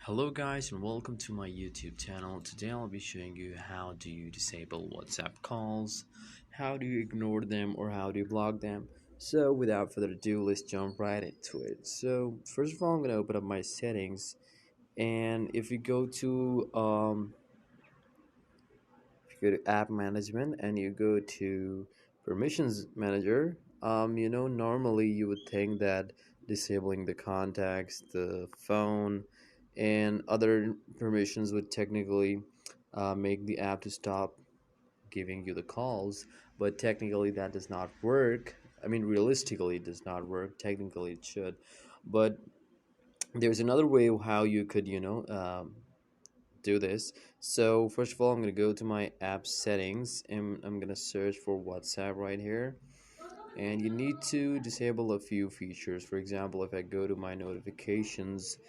Hello guys and welcome to my YouTube channel. Today I'll be showing you how do you disable WhatsApp calls, how do you ignore them or how do you block them. So without further ado, let's jump right into it. So first of all, I'm going to open up my settings, and if you go to app management and you go to permissions manager, normally you would think that disabling the contacts, the phone, and other permissions would technically make the app to stop giving you the calls, but technically that does not work. I mean, realistically it does not work. Technically it should, but there's another way how you could do this. So first of all, I'm going to go to my app settings and I'm going to search for WhatsApp right here, and you need to disable a few features. For example, if I go to my notifications,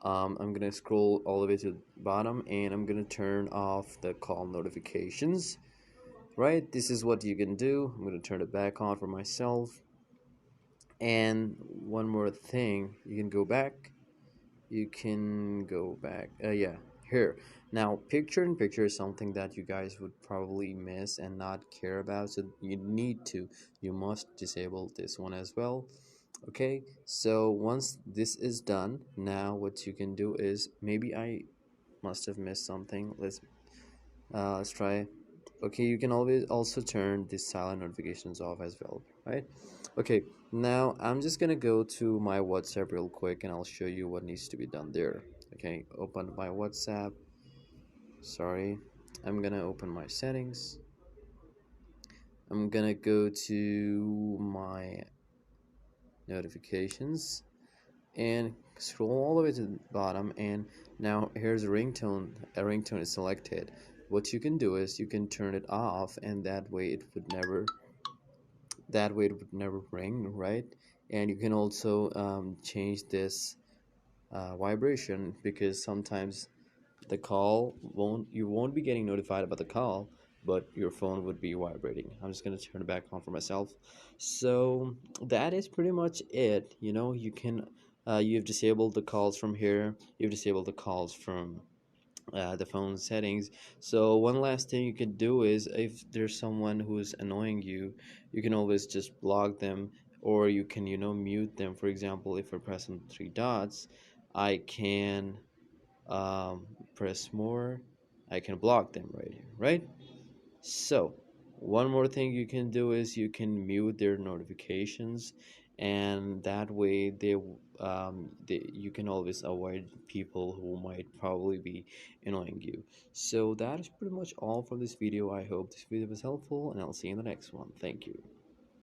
I'm going to scroll all the way to the bottom and I'm going to turn off the call notifications. Right, this is what you can do. I'm going to turn it back on for myself. And one more thing, you can go back, yeah, here. Now picture in picture is something that you guys would probably miss and not care about, so you must disable this one as well. Okay, so once this is done, now what you can do is, maybe I must have missed something. Let's try. Okay, you can always also turn the silent notifications off as well, right? Okay, now I'm just gonna go to my WhatsApp real quick and I'll show you what needs to be done there. Okay, open my WhatsApp. Sorry, I'm gonna open my settings. I'm gonna go to my notifications and scroll all the way to the bottom, and now here's a ringtone is selected. What you can do is you can turn it off, and that way it would never ring, right? And you can also change this vibration, because sometimes you won't be getting notified about the call, but your phone would be vibrating. I'm just going to turn it back on for myself. So that is pretty much it. You've disabled the calls from here, you've disabled the calls from the phone settings. So one last thing you can do is, if there's someone who's annoying you, you can always just block them, or you can mute them. For example, if I press on three dots, I can press more, I can block them right here, right? So one more thing you can do is you can mute their notifications, and that way you can always avoid people who might probably be annoying you. So that is pretty much all from this video. I hope this video was helpful, and I'll see you in the next one. Thank you.